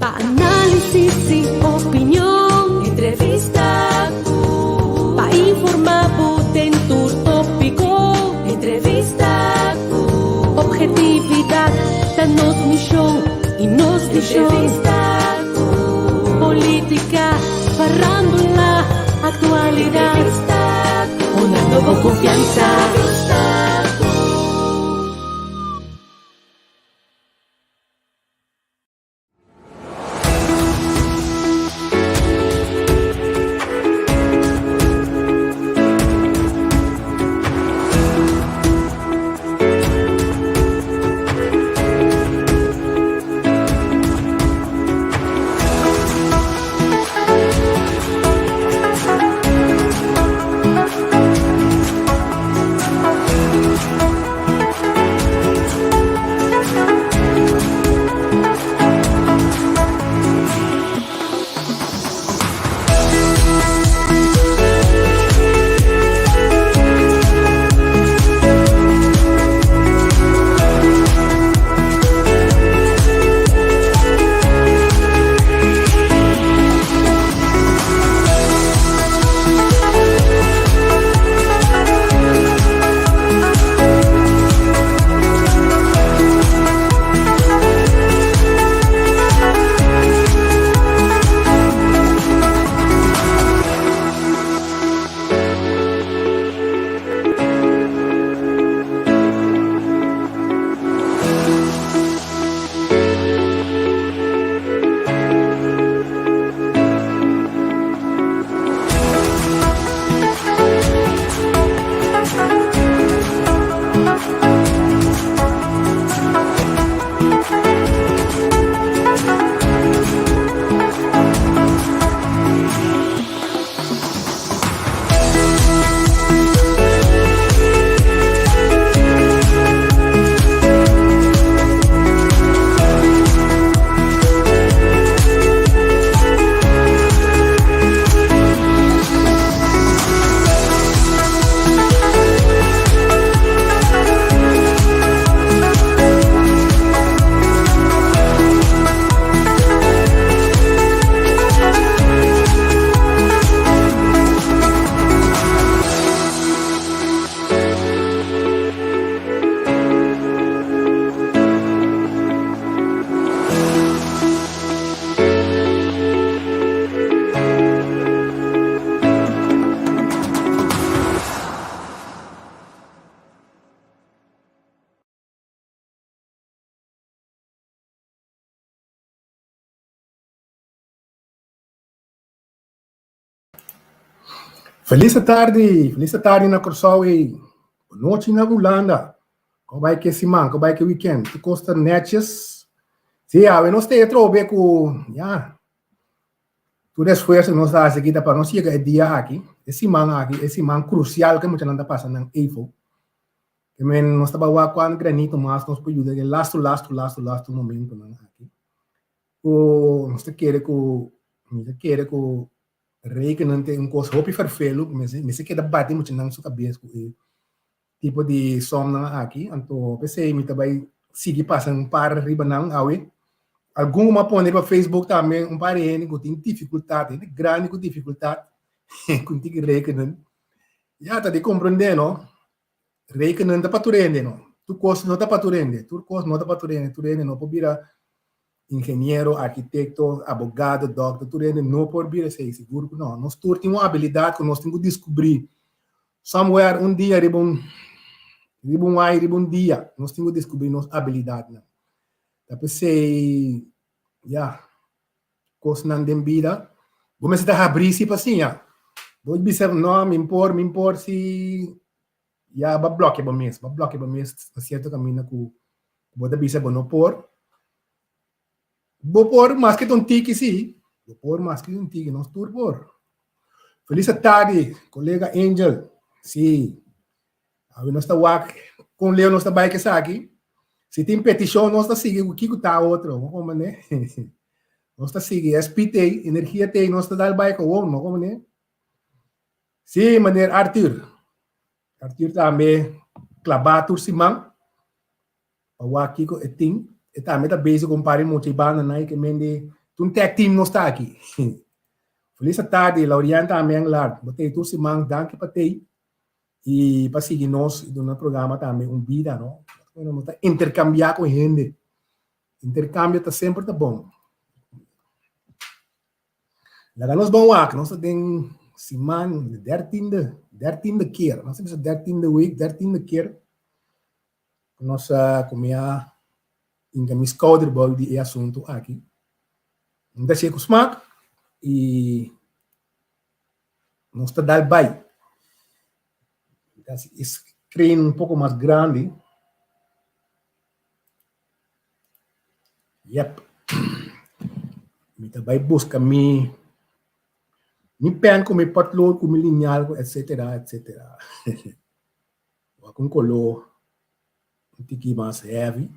Pa-análisis y opinión, entrevista tú. Pa-informar en tu tópico, entrevista tú. Objetividad, danos misión y nos misión. Entrevista tú. Política, farándula, actualidad. Entrevista tú. Una nueva confianza. Feliz tarde na Curaçao e boa noite na Holanda. Como vai que semana, como vai que weekend? Tu costa netjes? Sim, eu não estou trobe com, tudo esforço que nós fazemos aqui para nós chegar o dia aqui, esse semana crucial que muita gente passa na EIFO. Que nós estamos com granito, mas nós podemos ajudar last momento aqui. Nós queremos que rekenen tem coisa hopi vervelo, mas se queda bate muito na sua cabeça com tipo de som aqui, então pensei me também seguir passando para riba não awe. Alguma põe para Facebook também par de que tem dificuldade, grande dificuldade com que rekenen. Já tá de compreender, não? Rekenen tá para tu rende, não? Tu costa não tá para tu rende, tu costa não tá para tu rende não pode virar engenheiro, arquiteto, advogado, doctor, tudo isso não pode vir a ser seguro. Não, nós temos uma habilidade que nós temos que descobrir. Somewhere, dia, ribon dia, nós temos que descobrir nossa habilidade. Tapi sei, coisa não tem vida. Vamos estar abrir se passinha. Vou dizer, não, me impor se, ba bloque ba mês, certo caminho que vou dizer, não por. Vou pôr mais que um tique, sim. Vou pôr mais que um tique, nós tour por. Feliz tarde, colega Angel. Sim. A nós está com o Leo, nós está bike aqui. Se tem petição, nós está seguindo o que está outro. Como né? Nós está seguindo. SPT, energia tem, nós está dando bike ou não, como né? Sim, maneira Arthur. Arthur também clavatur simang. O aqui com eting. Também está basic com pare motivando na que mende Toen tag team não está aqui. Feliz tarde, Lauriane também lá. Botei tu Simão, danke para ti. E para seguir nós no programa também vida, não? Intercambiar com gente. Intercâmbio está sempre tá bom. Lá nós vamos lá, nós temos semana, 13e keer. Nós temos a 13e week, 13e keer. Nós comemos em que me schouderbal de assunto aqui. Não sei com smaak e nós está dal by. Esse screen pouco mais grande. Yep. Me também busca me pen com me potlood, com me lineal, etc, etc. Com color um tiki mais heavy.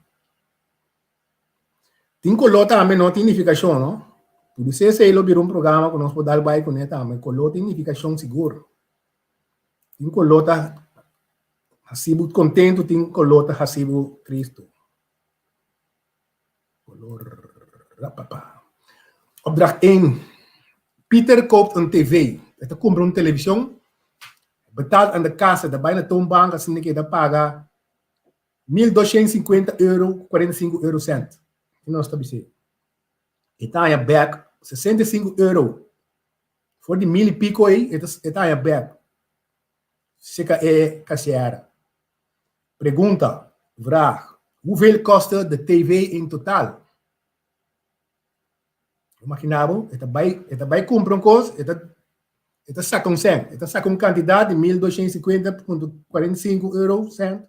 Tem color também não significação, não? Por isso se ele vir programa que nós podemos dar by com ele também, color significação seguro. Tem color tá hasibu contento, tem color tá hasibu Cristo. Color rapapa. Opdracht 1. Pieter koopt een tv. Hij komt een televisie. Betaalt aan de kassa, de bijna toonbank, als je dat paga €1.250, 45 eurocent. En dan staat hij. Het aan je back, €65. Voor die mil pico, het aan je back. Zeker kassière. Pregunta, vraag. Hoeveel kostte de tv in totaal? Imaginavo, het bij comprar coisa, het saca cent, het saca quantidade de 1.250,45 eurocent,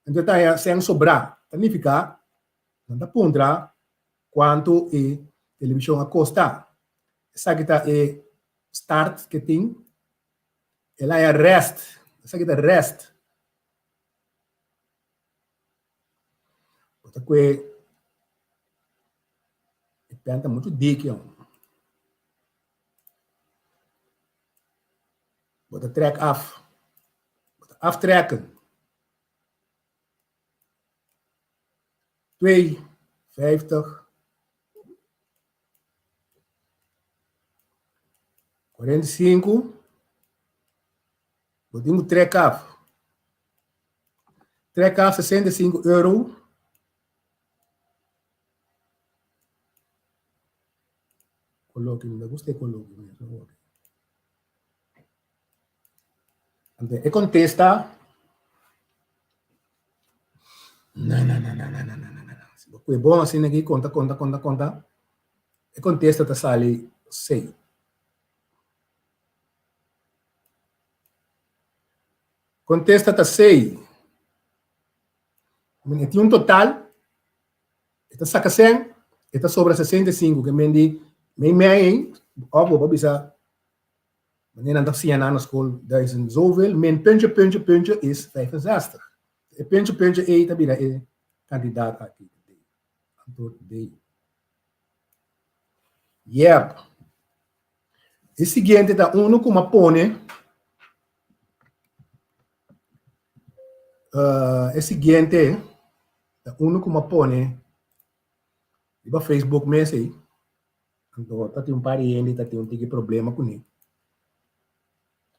en dat hij zijn sobra. Significa, dan dat pondra quanto a televisão costa. Essa que tá start que tem, ela é rest, essa que tá rest. Outra coisa, penta muito dik, Bota trek af. Bota aftrekken. 2,50. 45. Botinho trek af. Trek af €65. Coloque, me gusta coloque. E contesta. Não. É bom assim aqui, conta. E contesta tá sali 6. Contesta tá 6. Tem um total. Está saca 100. Está sobra 65. Que me diz, me óbvio, bisa. Wanneer dan zie je aan de school, daar is een zoveel, min puntje is 65. Puntje E, dan ben je kandidaat aqui. Antwoord D. Yep. O seguinte, da uno como pone, o seguinte, da uno como pone, iba Facebook mesmo, então, tá tem um pariente, tá tem um tique problema com ele.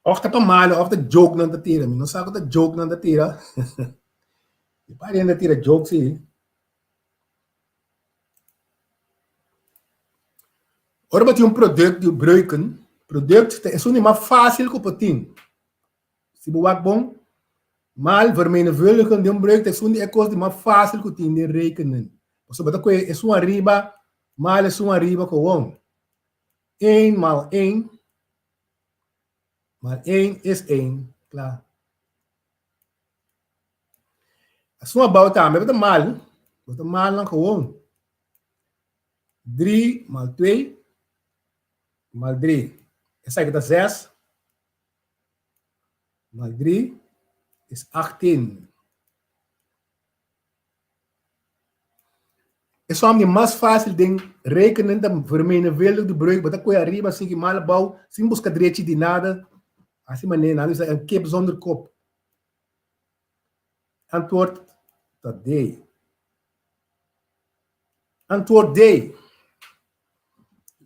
Of dat normaal, of dat joke nan dat tira. Não sabe dat joke nan dat tira. Je pare nan dat tira joke zie. Ora wat je product die gebruiken. Product is zo niet maar fácil kopen. Si buwak bom. Mal vermenigvuldigen die gebruikt is zo niet ekos die maar fácil kopen die rekenen. Dus wat ik is zo arriba. Mal is zo arriba gewoon. 1 maal 1. Maar 1 is 1, klaar. Als we bouwen aan, we hebben de maal dan gewoon. 3 maal 2 maal 3. En zeg dat 6 maal 3 is 18. Es is niet mais fácil ding rekenen dan vermenigvuldigen de breuk, maar dat kun je arriba zien mal bouw, zien busca direito de nada. Assim maneira, não é kip zonder kop. Antwoord dat D. Antwoord D.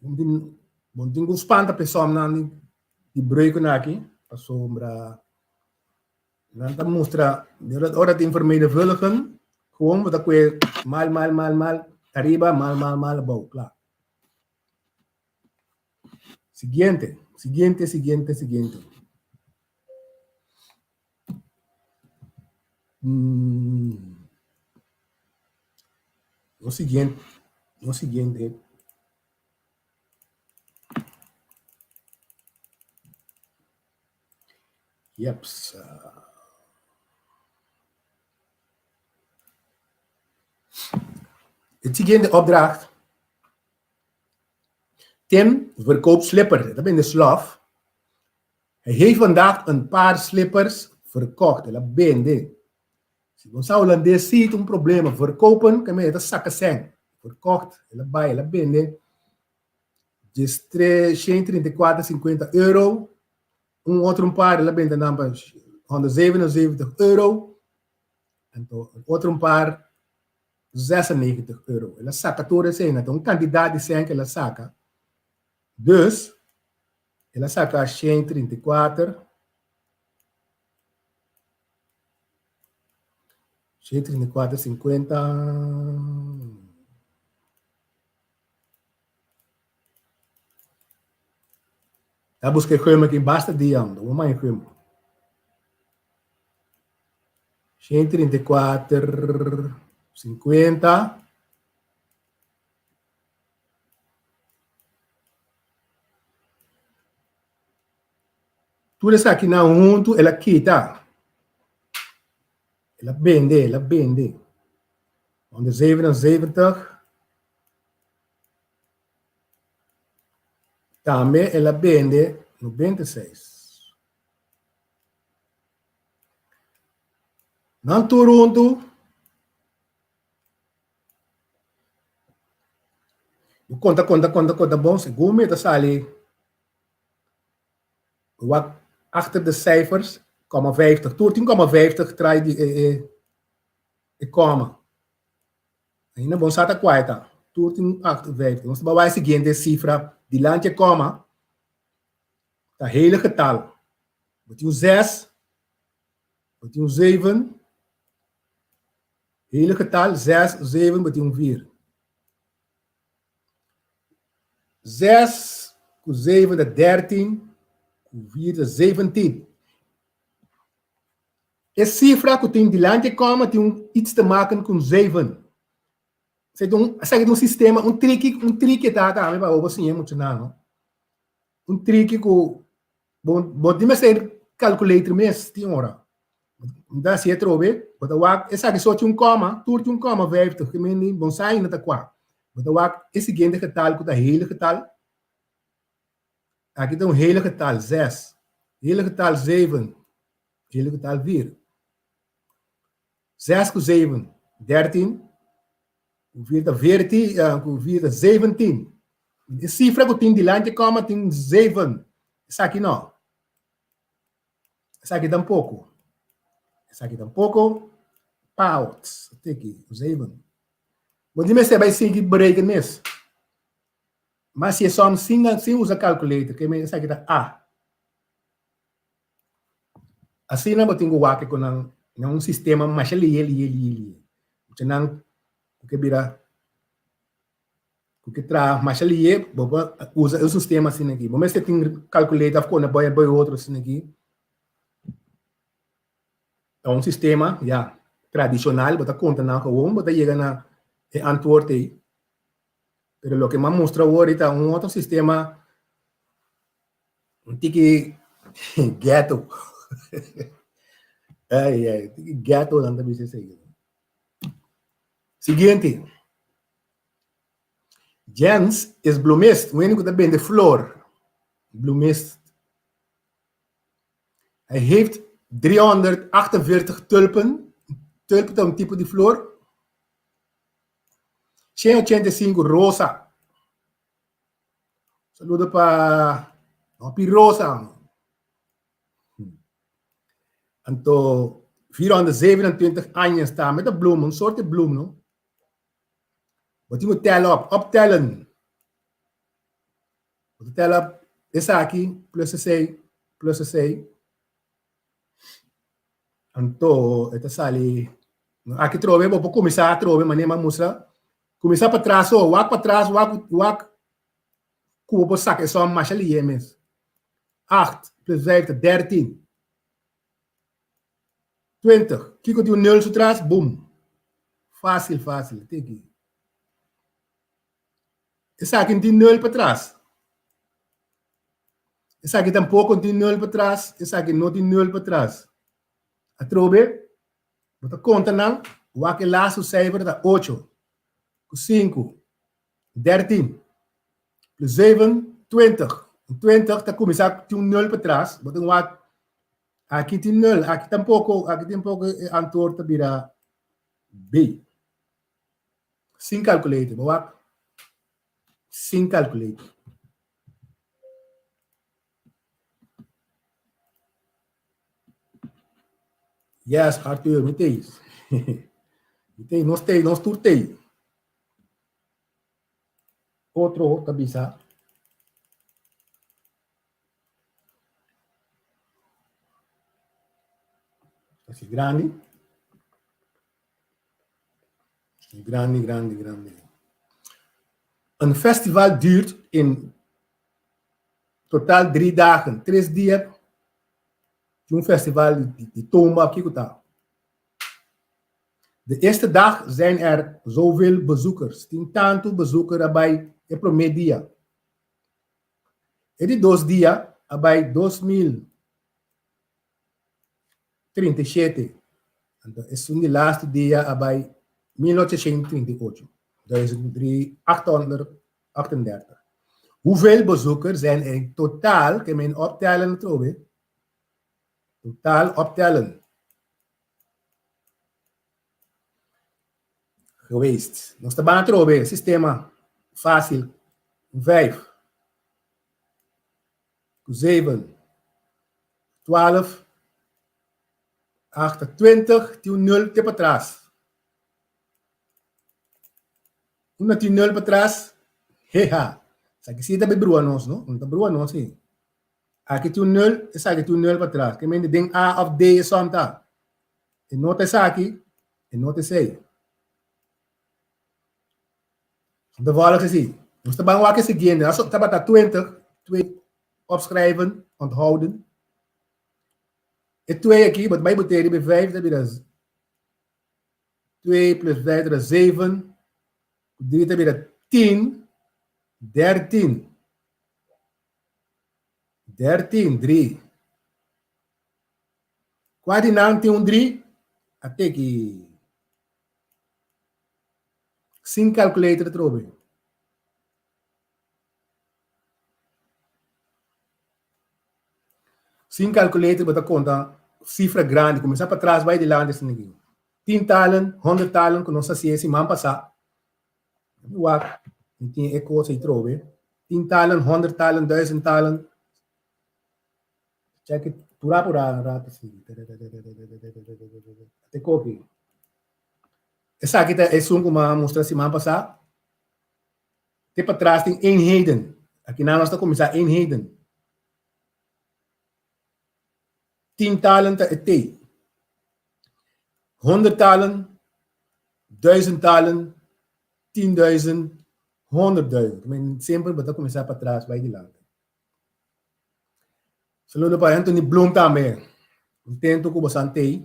Bom, spanta pessoal nan die breuken aqui, a sombra. Dan mostra, hora de vermenigvuldigen, gewoon wat ik weer mal, arriba, mal, bouw, klaar. Siguiente. No siguiente. Yeps. Het siguiente opdracht. Tim verkoopt slippers. Dat ben de slaaf. Hij heeft vandaag een paar slippers verkocht. Dat ben de. Si zou Holandees ziet een probleem verkopen, kan je dat zakken zijn. Verkocht. Dat ben de. Dus 34,50 euro. Een otro paar, dat ben de naam 177 euro. En een otro paar 96 euro. En dat zakken toren zijn. Dat een kandidaat die zijn, dat zakken. Dus, ela saca 134. 134,50. Já busquei coisa aqui basta de ano, vamos aí coisa. 134,50. Tudo isso aqui na junto, ela quita. Ela vende. 177. Também ela vende 96. Na Toronto, conta bom, segundo dat sali. Wat achter de cijfers, 50, 14,50 draai die komma. Ainda bom sata quarta, 14,58. Ons bewaar de seguinte cifra, die landje komma, dat hele getal. Wat je 6, wat je 7, hele getal 6, 7, wat je 4. 6, 7, dat 13. 4, 17. E cifra que tem de lante como tem iets te maken com 7. Zeg het een sistema, een trick dat aan me over zien moet je nou. Een trick que bon die mensen calculator mes die ora. Dat zie je trobe, wat wak esa que soort een komma, toert een komma 50, gemeen bon zijn dat qua. Wat wak is die gende getal dat hele getal. Aqui tem hele getal 6, hele getal 7, hele getal 4. 6 com 7, 13. Com 4, 14, com 4, 17. De cifra que tem de lante como tem 7. Essa aqui não. Essa aqui tampouco. Essa aqui tampouco. Pouts. Tem aqui, 7. Vou dizer se vai seguir break nesse. Mas se é só sem usar calculator, que me sabe que A. Assim não tenho o com um sistema mais ele. Então não o que vira o que traz mais ele usa o sistema assim aqui. Mas se tem calculator com boy outro assim aqui. É um sistema já tradicional, bota conta na com bota chega na antwoord aí. Pero lo que más muestra ahorita un otro sistema, un tiki ghetto. Ay, ghetto dan también se sigue. Siguiente. Jens is bloemist. Weet je dat ben de floor. Bloemist. Hij heeft 348 tulpen. Tulpen is een type de floor. 185 rosa. Saludo para Rosa. Anto 427 anos está met de bloem, een soort bloem, no? Wat je moet optellen. Vou tela essa aqui, plus 6, plus 6. Então, esta sali. Aqui trove, vou começar a trove, mas nem mostra. Começar para trás, o wak para trás, wak. Cubo saque só uma marcha ali, mesmo. 8 plus 5, 13. 20. Kiko de 0 atrás, boom. Fácil. Tem aqui. Essa aqui tem 0 para trás. Essa aqui tampouco tem 0 para trás. Essa aqui não tem 0 para trás. A trobe, bota conta não. O aqui laço cijfer da 8. 5. 13. Plus 7, 20. 20 está começar tem 0 para trás. Bota um aqui tem 0. Aqui tampouco antwoord te vira B. Sem calculator. Boa. Sem calculator. Yes, Arthur, me tem isso. Nós turtei. Outro cabeça. Esse grande. Grande. Een festival duurt in totaal 3 dagen. 3 dias. Een festival die Tomba Kikuta. De eerste dag zijn er zoveel bezoekers. 10 tanto bezoekers bij el primer dia. En die 2 dias, bij 2037. Então, esse é o laatste dia bij 1838. 1838. Hoeveel bezoekers zijn er in totaal? Kan men optellen trouwens? Totaal optellen. Geweest. Nós estamos trouwens. Sistema fácil. 5. 7. 12. 28. Tem 0 para trás. Una tem 0 para trás. Heha. Sa aqui está bem bruanos, não? Não está bruanos, sim. Aqui tem 0, essa aqui tem 0 para trás. Que men den A of D somta. E nota essa aqui, e nota essa aí. De volgende zie. Dus de bang wakker seguindo. Als het tabat 20, 2 opschrijven, onthouden. En 2 aqui, wat bij betekent bij 5, dat is 2 plus 5, dat is 7. 3, dat is 10. 13. 3. Qua di nang tem 3, até que sem calculator trobe. Sem calculator bota conta cifra grande, começar para trás vai de lá desse ninguém. 10 talen, 100 talen, que não sei se esse man passar. Wat tem eco se trobe. 10 talen, 100 talen, 1000 talen. Check it pura rata sim. Até copy. Essa aqui é um como mostrar semana passada. Tem para trás tem eenheden. Aqui na nós está começar eenheden. 10 talen é T. 100 talen, 1000 talen, 10.000, 100.000. Men sempre bota começar para trás, vai de lado. Saludo para Anthony Bloom também. Tento com bastante.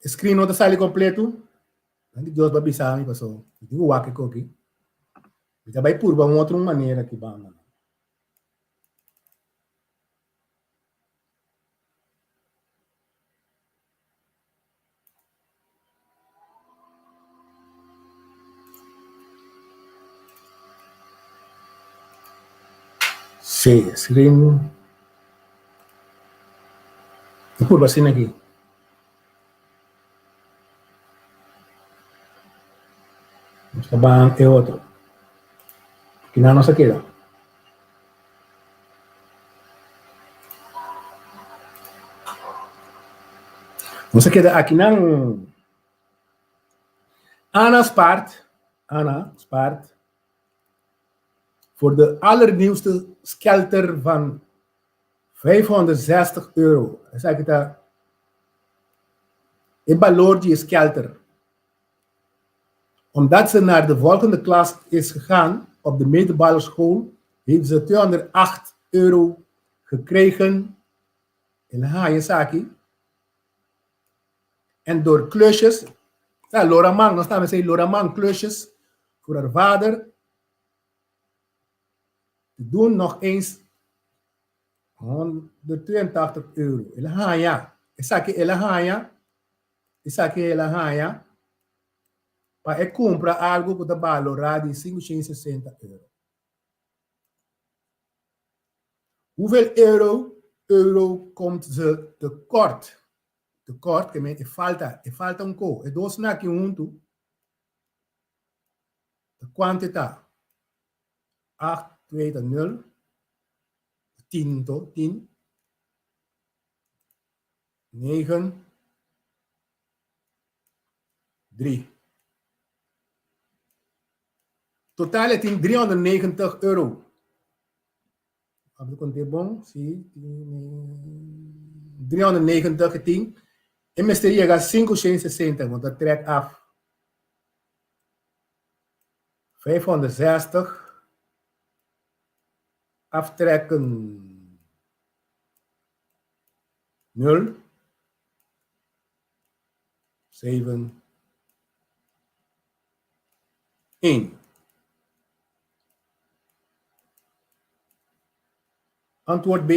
Screen nota sali completo. Nanti Deus vai bisar me passou. Digo o aqui aqui. Kita vai por uma outra maneira que vamos. Sim, screen. Por assim aqui. Esta van é outro. Que não nos queda. Nos queda aqui não. Ana Spart. voor de allernieuwste skelter van €560. Dan zeg ik dat. In Balordi is skelter. Omdat ze naar de volgende klas is gegaan op de middelbare school, heeft ze €208 gekregen in Hayasaki. En door klusjes, ja, Loramang, dan staan we zeggen Loramang klusjes voor haar vader te doen nog eens €182. Elahaya. Isaki Elahaya. Isaki Elahaya. Maar ik compra algo com o valor de €560. Hoeveel euro komt ze tekort? Tekort, que me falta um co. E dos na que junto. De quantità. 8, 2, 0. 10, 10. 9. 3. Totaal het in €390. Heb ik het bom? Sim. 390 het in. En mysterie gaat 560, want dat trekt af. 560. Aftrekken. 0. 7. 1. Antwoord B.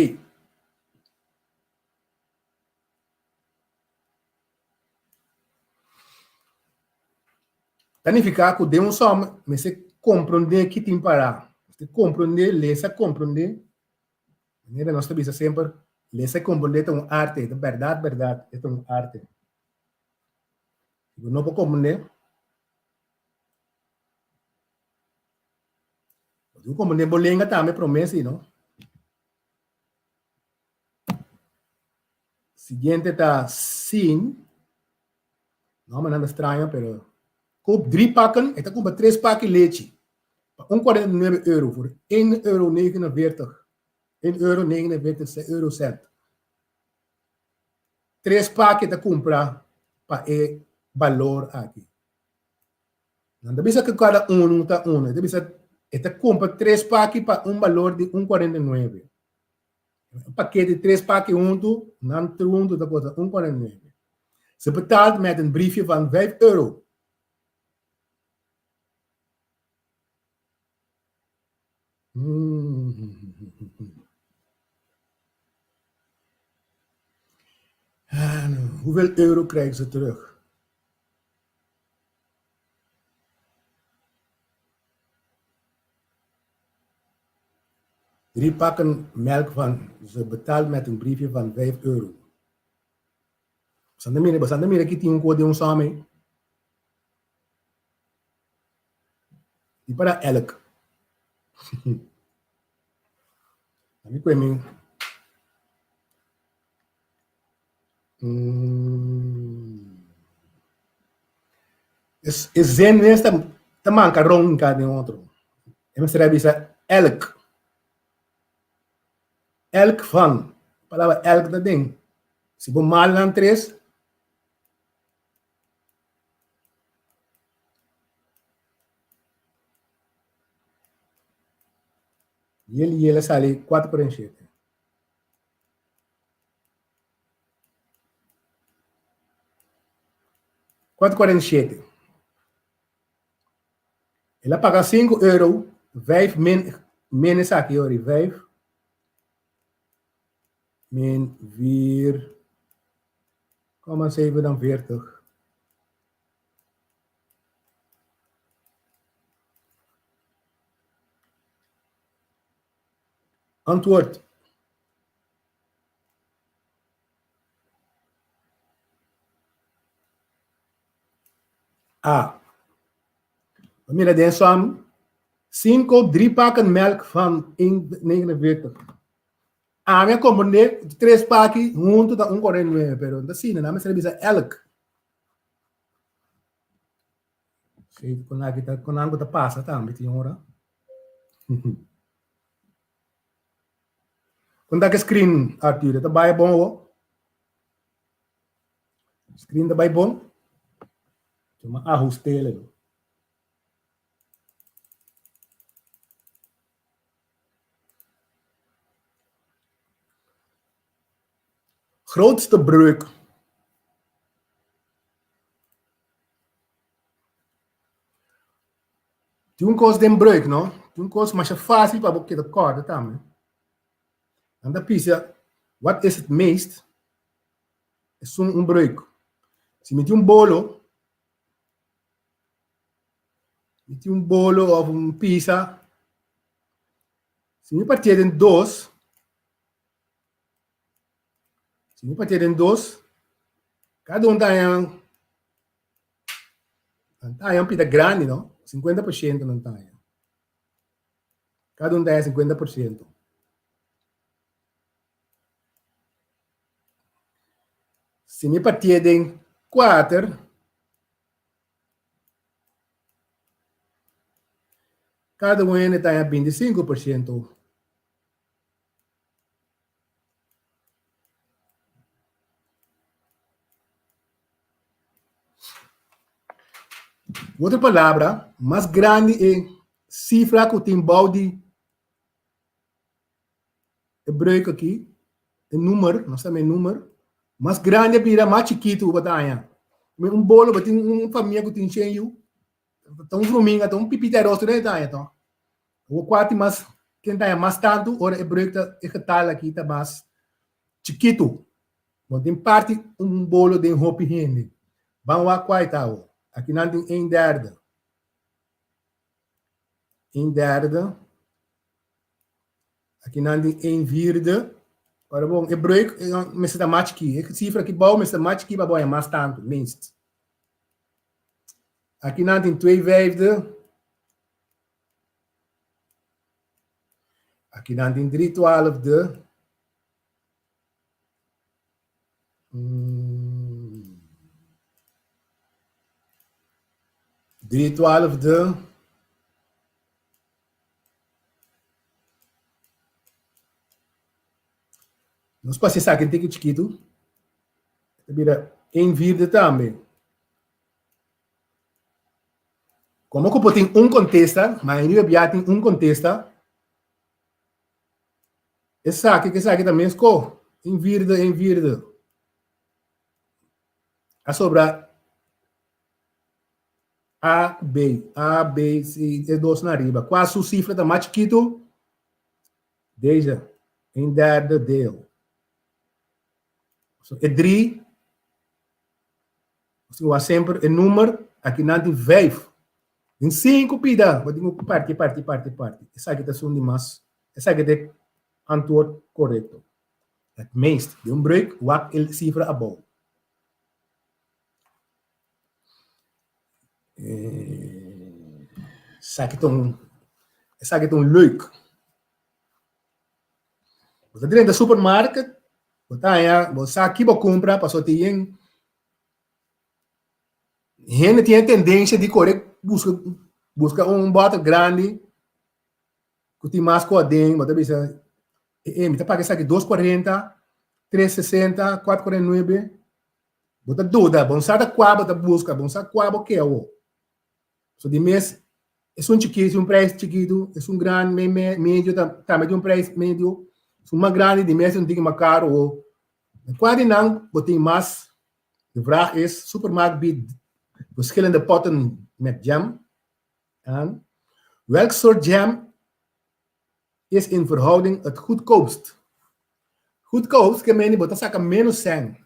Significa que deu som, mas você compreende que tem para. Você compreende, leça, compreende. Maneira nós também sempre leça, compreende é uma arte, é verdade, verdade, é uma arte. Eu não vou compreender. Eu compreendo bolenga também promessa, não? Siguiente está sin. Não, mas nada estranho, pero koop 3 pakken, en dan koop 3 pakken leite. €1,49 voor €1,49. €1,49 3 pakken te comprar para o valor aqui. Não bisa que cada um está um. Esta compra 3 pakken para valor de €1,49. Paquete de 3 pakken junto, dan junto, dat kost €1,49. Ze betaalt met een briefje van €5. Hoeveel euro krijgen ze terug? Drie pakken melk van, ze betaalt met een briefje van €5. Basta mira que tinha code samen. E para elk. Ami kwemi. Es zen nesta tamanca ronca de outro. Eu será bisa elk. Elk van. Palavra elk da ding. Se bom mal nan 3. E ele sale 4,47. €4,47. Ela paga €5. 5 menos aqui, ori. 5 min 4,47. Antwoord. A. Mira den som. 5, 3 pakken melk van €1,49. A minha compreender 3 pakken junto da €1,49, pero da cine, na mesma bisa elk. Sei con algo tá passa também, senhora. Quando que screen, Arthur, tá bem bom, ó. Screen tá bem bom. Chama ajustele. Grootste breuk. Tem um coisa de breuk, não? Tem um coisa mais fácil para você de corda também. En dan pisa, wat is het meest? Is een breuk. Se met een bolo of een pizza, se je partir in dos, cada um tem um pita grande, não? 50% não tem. Cada um tem 50%. Se me partir em 4, cada um tem 25%. Outra palavra, mais grande é cifra que tem balde. Gebruik aqui, o número, nós temos número, mais grande vira mais chiquito, batalha. Um bolo, tem uma família que tem cheio, então um fruminga, então um pipiteroso, né, tá, então. O quatro mais, quem tá mais tanto, ora gebruik é getal aqui, tá mais chiquito. Mas tem parte, um bolo de roupa higiene. Vamos lá, qual tá, ó. Aqui não tem 1/3. 1/3. Aqui não tem 1/4. Agora, bom, eu break, mas está mais aqui. A cifra que bom, mas está mais aqui, para bom, é mais tanto, minst. Aqui não tem 2/5. Aqui não tem 3/12. 3/12. Nós passamos aqui, tem que chiquito. Vira em vida também. Como que tem um contesta, mas ele já tem um contesta. Essa aqui também esco. Em vida. A sobra A, B, C, é 2 na arriba. Qual a sua cifra da mais chiquito? Deixa. Em 1/3 dele. É 3. Você sempre é número. Aqui não tem 5. Tem 5 pida. Vou dizer parte. Essa aqui está sendo mais. Essa aqui é antwoord correto. Het meest. De breuk. Wat é cifra above. Essa aqui é leuk. Você dentro do supermercado. Você aqui vai comprar para só ter gente tem a tendência de correr busca um bota grande que tem mais coadem, mas também me tá paga aqui 2,40, 3,60, 4,49. Bota dúvida, bom sabe qual bota busca, bom sabe qual que é o. So de mês é um chiquito, um preço chiquito, é um grande, médio, também de um preço médio. Uma grande de mês, um pouquinho mais caro. Quase não, botem mais. De vraag is, supermarkt biedt verschillende potten met jam aan. Welk soort jam is in verhouding het goedkoopst? Goedkoopst, que meni botar saca menos 100.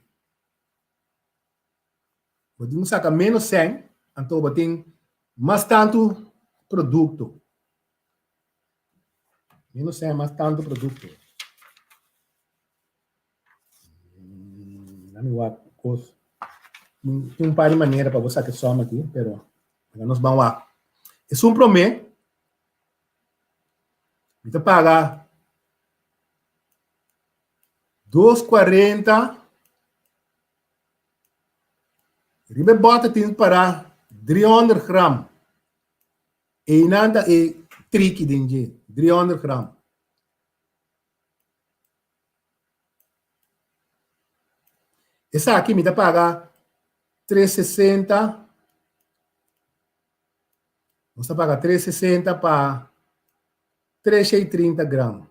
Botem saca menos 100, então botem mais tanto produto. Menos 100, mais tanto produto. Tem um par de maneiras para você que soma aqui, pero nós vamos lá. É um promê. Você paga 2,40. Ribe bota tem para 300 gram. E nada é trick dentro. 300 gram. Essa aqui me dá pagar 360. Você paga 360 para 330 gramas.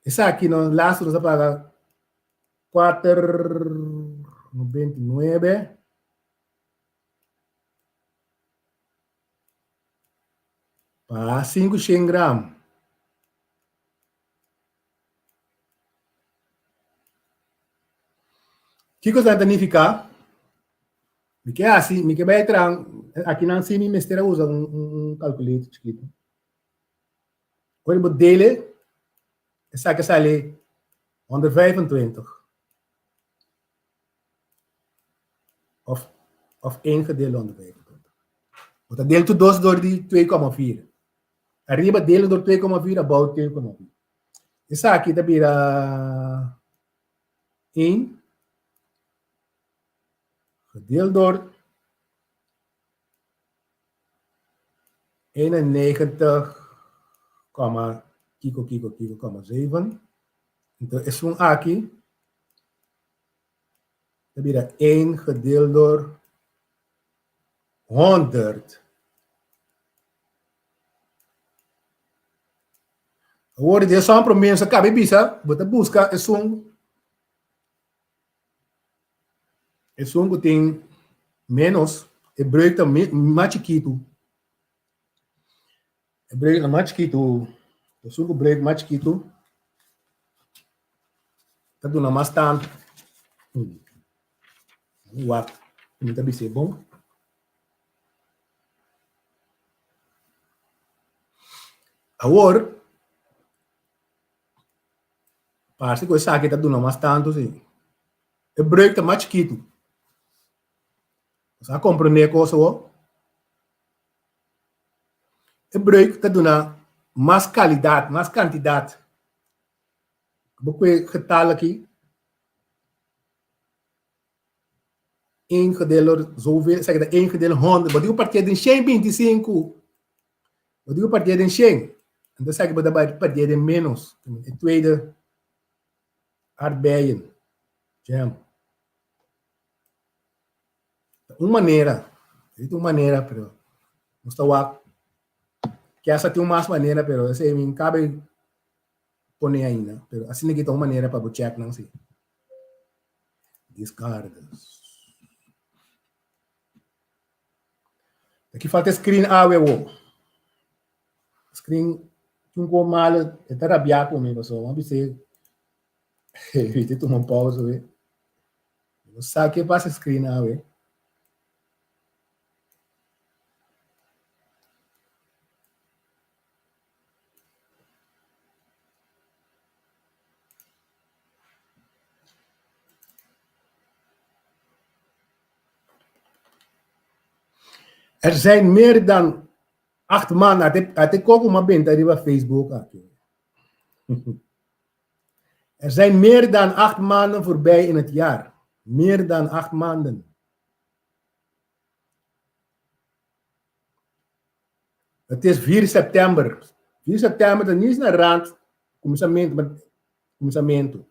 Essa aqui no laço você paga 4,99 para 500 gramas. O que você significa? Me quer assim, me quer vai aqui não sei me mestra usa calculator chiquito. Quando dele, essa que sale 125. Of 1 gedeeld onder 25. Want dat deelt dus door die 2,4. Arriba dele door 2,4, about 2,4. Essa aqui da bira 1 gedeeld door 91,7. Então, esse aqui da bira 1 gedeeld door 100. Agora, de só para mim, se cabe bisa, você busca é que tem menos, é break mais chiquito. É break mais chiquito. O som que break mais chiquito. Tá dando mais tanto. Uau, não tá bem bom. Agora, parece que essa aqui tá dando mais tanto, sim. É break mais chiquito. Você compreende coisa, ó? É break tá dando mais qualidade, mais quantidade. Vou pôr getal aqui. 1 gedeeld zoveel, zeg dat 1 gedeeld 100. Wat die partij in 125. Wat die partij in 100. En dan zeg ik dat partij in menos. De tweede aardbeien. Jam. Uma maneira. Uma maneira, pero Mustawa. Que essa tem uma maneira, pero esse me cabe poner ainda. Pero assim que tem uma maneira para check não sei. Descargas. Aqui falta screen AWO. Screen um pouco mal, é rabiar comigo, só vamos ver. Evite tomar uma pausa, velho. Não sabe o que passa screen AWO. Er zijn meer dan 8 maanden. Até como uma benta arriba Facebook aqui. Er zijn meer dan 8 maanden voorbij in het jaar. Meer dan 8 maanden. Het is 4 september. 4 september, dat is een rand. Começamento.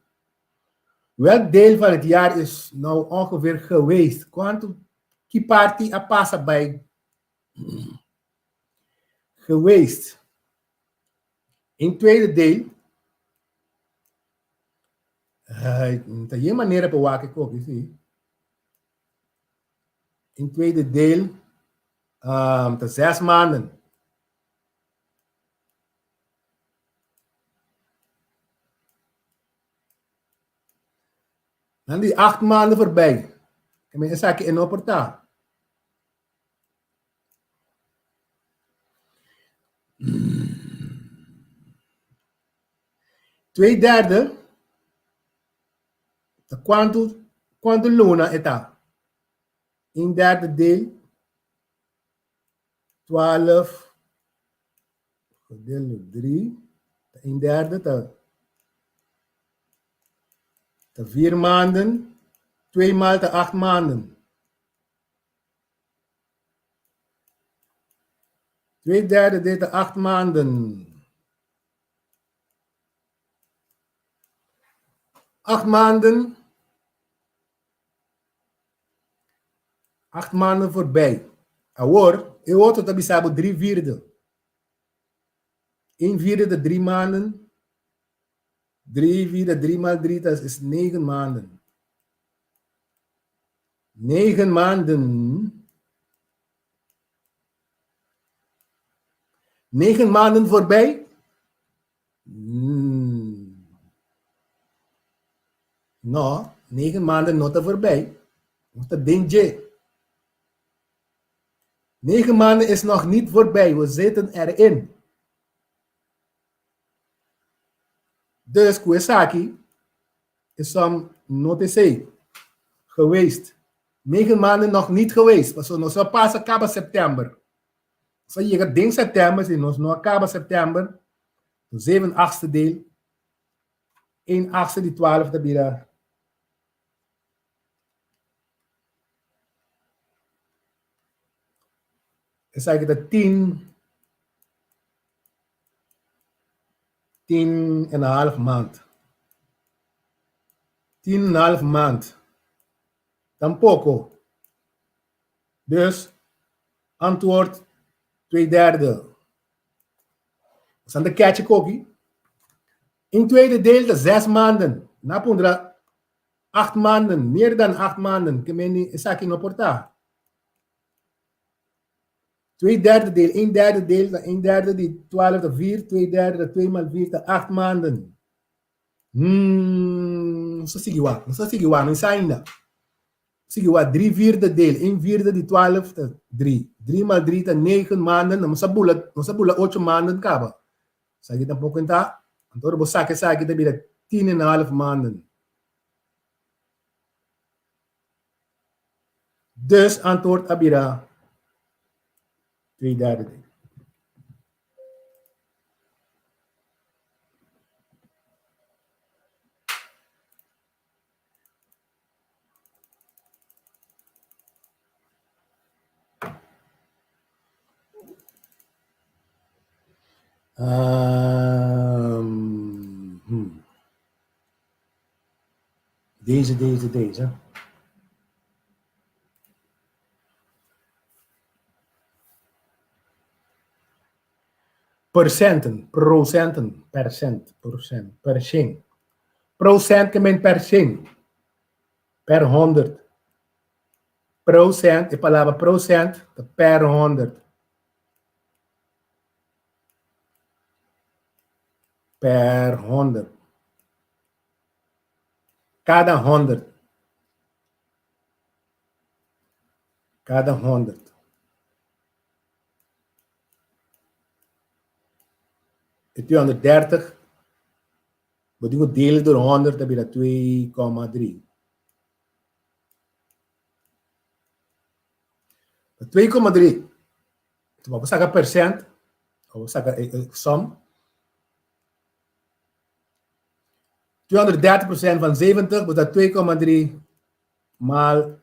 Welk deel van het jaar is nou ongeveer geweest? Quanto que parte a passa bij geweest? In tweede deel. Tem geen maneira para waken ook, zie. In tweede deel, de 6 maanden. Dan die 8 maanden voorbij. En men is in opporta. Twee derde. Quanto luna eta? In derde deel. 12. Gedeeld door 3. In derde. De 4 maanden. 2 maal de 8 maanden. 2 derde deel de 8 maanden. 8 maanden. 8 maanden voorbij. Awor, je hoort het abisabo 3/4. 1/4, 3 maanden. 3/4, 3 maal 3, dat is 9 maanden. 9 maanden. 9 maanden voorbij. No, 9 maanden nog voorbij. Dat ding je. 9 maanden is nog niet voorbij. We zitten erin. Dus Kouesaki is zo'n notitie geweest. 9 maanden nog niet geweest. We zullen zo pas acaba september. Zo je gaat ding september, is nog acaba september. 7/8 deel. 1/8 die 12 bira. Is eigenlijk dat 10,5 maand. 10,5 maand. Tampoco. Dus antwoord 2/3. Dat is de catchy kokie. In tweede deel de 6 maanden. Na pondra 8 maanden. Meer dan 8 maanden. Kemeni is in opporta. 2/3 deel, 1/3 deel, 1/3 die 12 de 4, 2/3 2 maal 4 de 8 maanden. Zo zie je wat, in Sainda. Zie je wat, 3/4 deel, 1/4 die 12 de 3. 3 maal 3 de 9 maanden, dan moet je 8 maanden kaba. Zeg je dan ook in ta? Antwoord op zaken zeg je dat 10,5 maanden. Dus antwoord Abira. 2/3 deel. Deze. Procenten. Procent kemen percent. Per 100. Procent, de palabra procent, per 100. Per 100. Cada 100. Cada 100. Het 230. Wat je delen door 100, dan heb je dat 2,3. 2,3. We zeggen percent. We zeggen som. 230% van 70, wordt dat 2,3 maal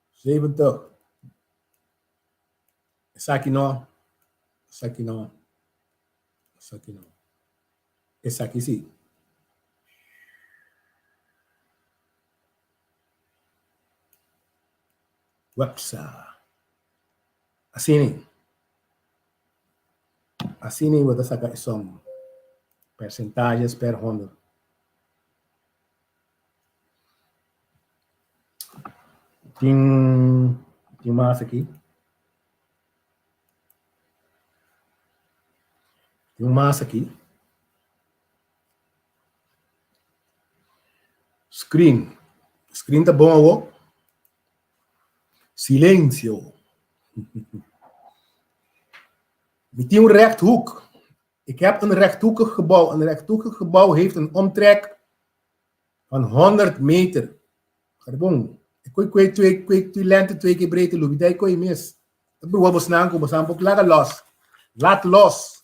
70. Sakino. Esaki si. Websa. Asini wordt dat som. Percentages per 100. Tem massa aqui. Tem massa aqui. Screen. Screen tá bom, ó. Silêncio. We tem rechthoek. Ik heb een rechthoekig gebouw. Een rechthoekig gebouw heeft een omtrek van 100 meter. Garbong. Ik weet twee lengte 2 keer breedte loop. Dat kon je mis. Dat bijvoorbeeld snel komen. Laat los. Laat los.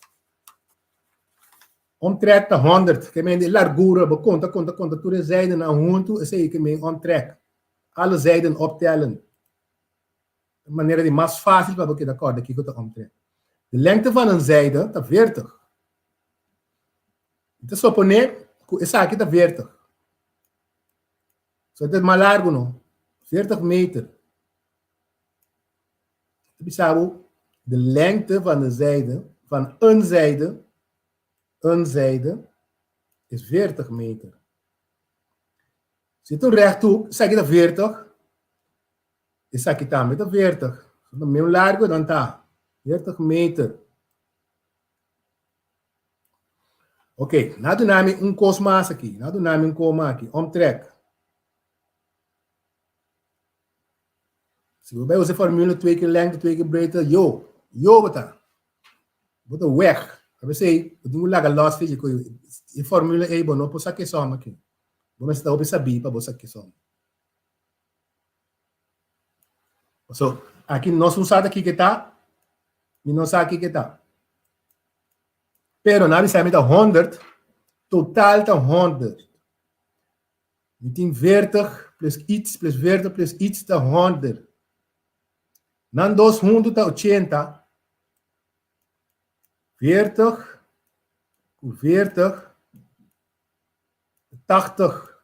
Omtrek de 100. Ik meen de largura. Bekonta. Toen de zijden naar hoen toe. Is ik meen omtrek. Alle zijden optellen. De manier die mas fácil para porque d'accord. Dat ik het omtrek. De lengte van een zijde. Dat 40. Het is op een neer. Is dat 40. So, dit is maar largo, no? 40 meter. Bisabo, de lengte van de zijde, van een zijde, is 40 meter. Zit een rechthoek, zeg je de 40, is zeg je dan met de 40. So, dan meer largo dan daar. 40 meter. Oké, nou doen we een kosmaas aqui. Nou doen we een koma aqui. Omtrek. Zie we bij onze formule 2 keer lengte, 2 keer breedte. Yo, wat dan? Wat een weg. We zeggen, we doen laga los físico. Je formule é bono por saque som aqui. Vamos estar op sabi para você saque som. So, aqui nós usamos aqui que tá. E nós aqui que tá. Pero na sabe da 100, totaal tá 100. Je tem 40 plus iets plus 40 plus iets tá 100. Dan 200 tá 80. 40 por 40, 80.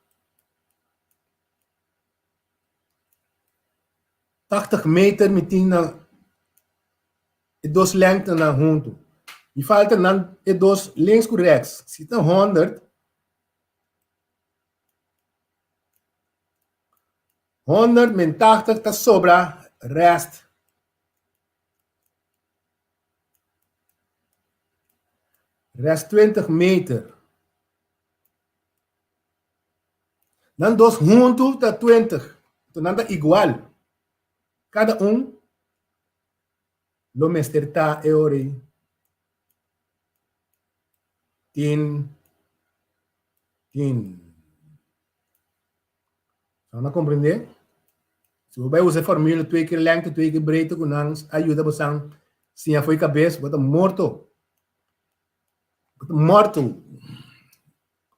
80 meter meteen e dos lengte naar junto. Je valt er dan e dos links ku rechts. Zit een 100. 100 min 80 ta sobra rest. Rest 20 meter. Dan dos junto ta 20. Então nada igual. Cada lo mesterta e ori. 10. Zou compreender? So, bij onze formule 2 keer lengte, 2 keer breedte, kunang ajuda bosang siya foi cabeça, bota morto. Morto.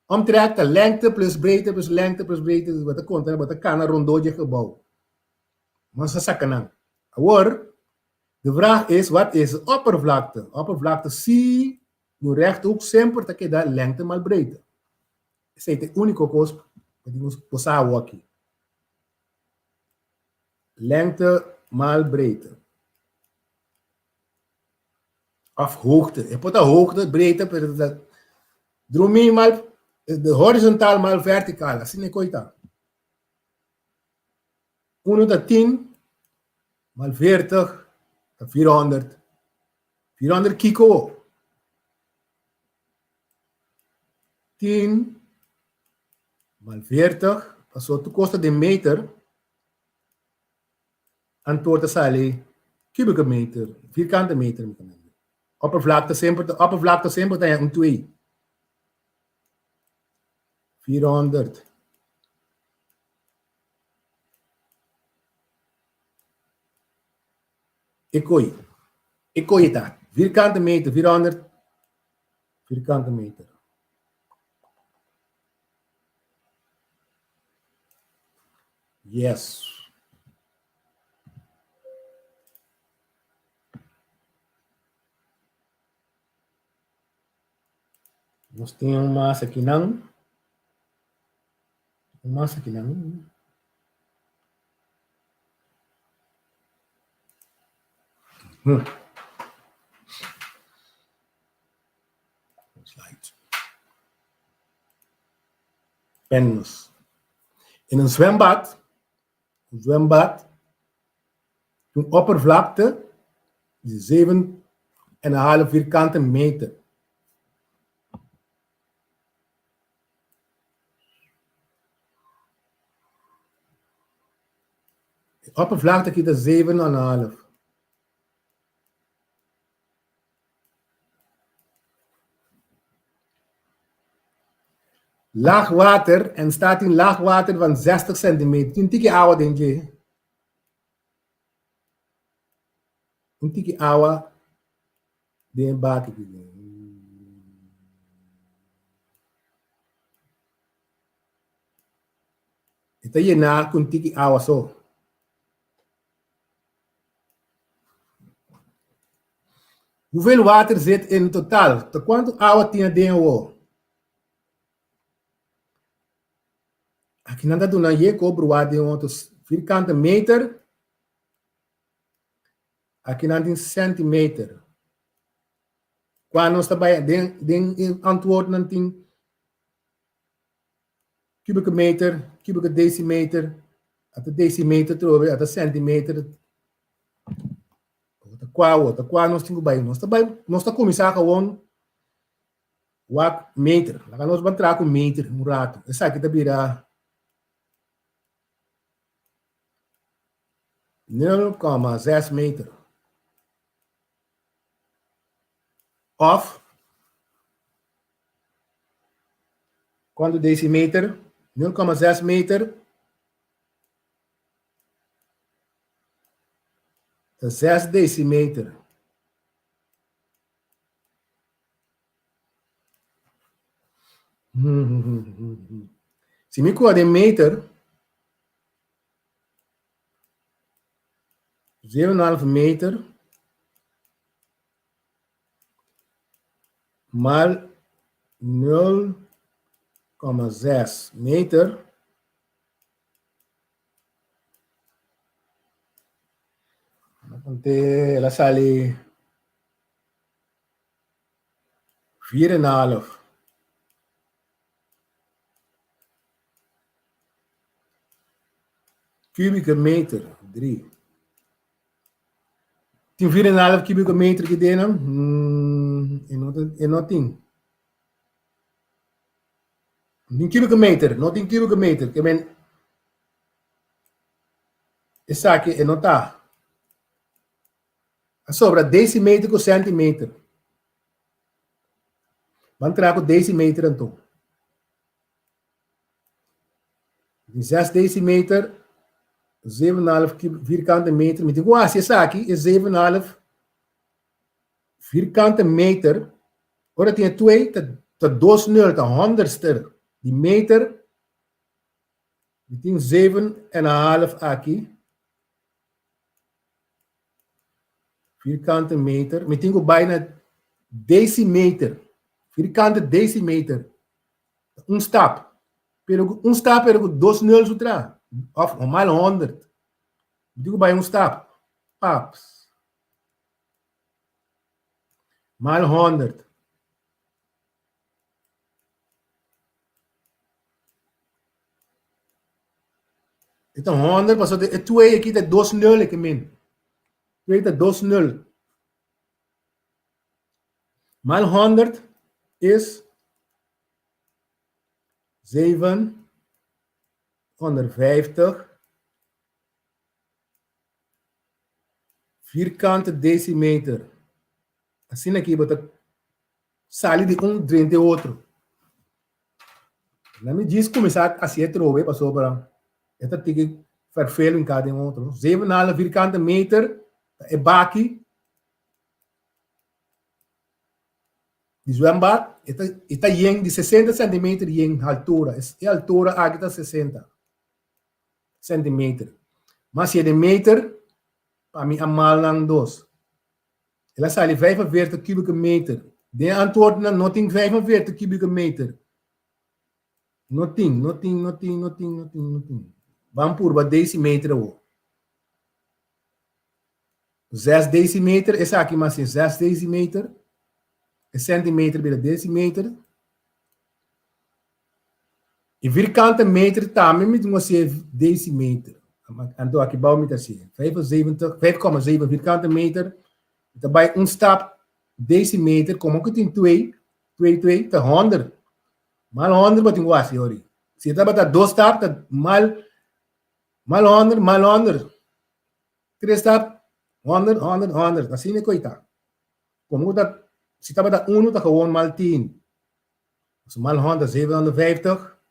Omtrek de lengte plus breedte plus lengte plus breedte, wat de content, wat de kana rondootje gebouw. Maar ze zakken aan. Hoor, de vraag is, wat is de oppervlakte? Oppervlakte zie je rechthoek sempre dat je dat lengte mal breedte. Esse é o único coisa que podemos posar aqui. Lengte mal breedte. Of hoogte. Je put a hoogte, breedte, per dat. Drumie mal, de horizontaal mal verticaal. Assim é coisa. 1 tot 10 mal 40 tot 400. 400 kilo. 10 mal 40. Passou tu kosta de meter. Antwoord sali kubieke meter. Vierkante meter. Oppervlakte sempre dan een 2. 400. Ikoi dat. Vierkante meter, 400. Vierkante meter. Yes. Nós temos massa aqui não. Massa aqui não. Slide. Pens. In een zwembad, een oppervlakte is 7,5 vierkante meter. De oppervlakte is 7,5. Laag water en staat in laag water van 60 centimeter. Een tikje oude, denk je? Een tikje oude. Die een bak. Ito je na een tikje oude zo. Hoeveel water zit in totaal? Te quanto oude tinha dentro? Aqui nada do não é cobro de outros vierkante meter. Aqui nada em centímetro. Quando está bij den antwoord nan ting kubieke meter, kubieke decimeter, at decimeter trove, at centimeter. Outra qua nós tinha bij, nós está começar gewoon wat meter. Lá nós vamos trazer com meter um rato. Essa aqui tá vira 0,6 meter. Of quando decimeter 0,6 meter 6 decimeter. Se me cor de meter 7,5 meter mal 0,6 meter ela sale 4,5 kubieke meter 3. Tem 4,5 kubieke meter que tem, não tem. Tem kubieke meter, não tem kubieke meter. Que men, essa aqui não tá. A sobra decimeter com centimeter. Vamos trazer com decimeter então. 6 decimeter, 7,5 vierkante meter. Met die essa aqui é 7,5 vierkante meter. Ora tem 2, tá 2,0, tá 100ste. Die meter, die tem 7,5 aqui. Vierkante meter. Met die bijna decimeter. Vierkante decimeter. Stap. Pero stap er 2,0 outra. Of mal 100. Digo bij stap. Paps. Mal 100. Então 100 passou de 2 aqui de 2,0 aqui min. 2 de 2,0. Mal 100 is 750 vierkante decimeter. Assim aqui, bota sale de de outro. Não me diz começar a se trove para sobra. Esta tem que vervelen em cada outro. 7,5 vierkante meter é baki. De zwembad, esta yen de 60 centimeter yen altura. É a altura aqui está 60 centimeter. Mas se é de meter, para mim, a mal lang 2. Ela sale 45 kubieke meter. De antwoord na nothing 45 kubieke meter. Nothing. Vamos por decimeter. 6 decimeter, essa aqui, mas é 6 decimeter. Centimeter bij de decimeter. E vierkante meter também met você decimeter. Então aqui bouw met assim. 5,7 vierkante meter. Daarbij stap decimeter. Como que tem 2 tá 100. Mal 100 wat tem assim, ori. Se tá bata 2 stap, tá mal 100. 3 stap, 100. Assim é coita. Como dat se estava da 1, está gewoon mal 10. Dus mal 100, 750.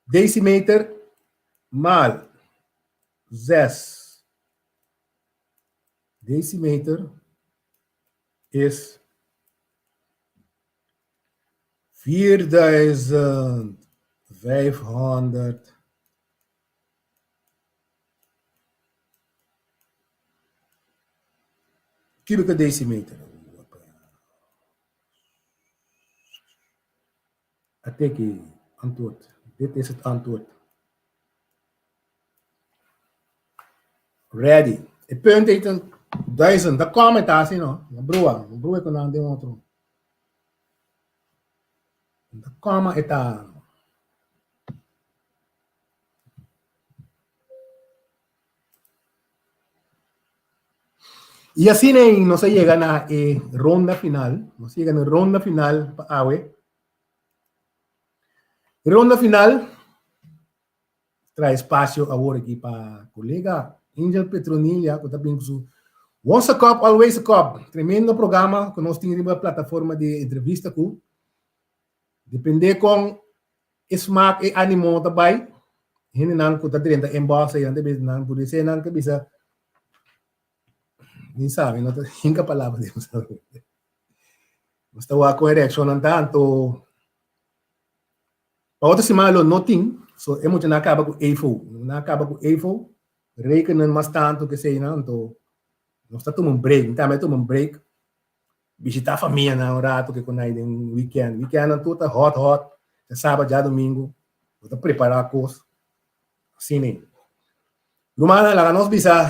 Decimeter mal 6. Decimeter is 4,500 kubieke decimeter. Até que antwoord. Dit is het antwoord. Ready. Het punt heeft een 1000. Dat comment daar zien, no? Mijn broer kon aan de otro. Dat comment is daar. Y así no se llegan a ronda final. No se llegan a ronda final. Ronda final trae espacio ahora aquí para colega Angel Petronilla, que está bien su Once a Cup, Always a Cup. Tremendo programa que nós temos na plataforma de entrevista. Depende com smaak e ânimo também. Hindi nang kuta din ta embasa yan de nang pudise nang que bisa. Nem sabe, não tem palavra de usar. Basta wa com erection ng tanto. Para outra semana não tem, so é muito na acaba com AFO, rekenen mas tanto que sei não, então nós está tomando break, também tomando break, visitar a família na rato que quando aí tem weekend não tudo hot, é sábado já domingo, vou preparar a coisa, assim né. Lumana lá nós bisa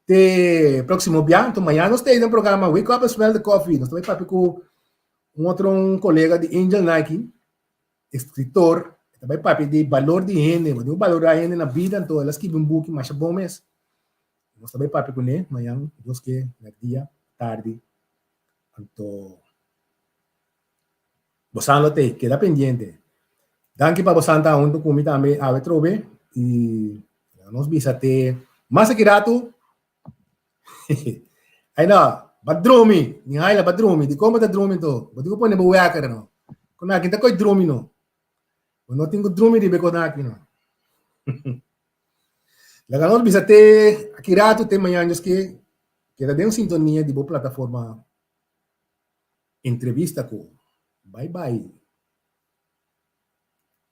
te próximo dia, então amanhã nós temos um programa Wake Up and Smell the Coffee, nós também papo com um colega de Angel Nike, escritor, também papi de valor de gente, mas o valor da gente na vida, então elas que vão buscar mais bom mês. Nós também papi com ele, amanhã, Deus que no dia, tarde, então, você te queda pendiente. Danke para você estar junto comigo também, a Vetrobe, e nós visite mais aqui rato. Aí não, badrumi, ni haila badrumi, di como tá drumi to, bodi ko po ne buya ka no. Kung nakita ko drumi no. Não tenho drumi de beco aqui não. Lá nós visite aqui rato tem manhã que queda dentro sintonia de boa plataforma entrevista com. Bye bye.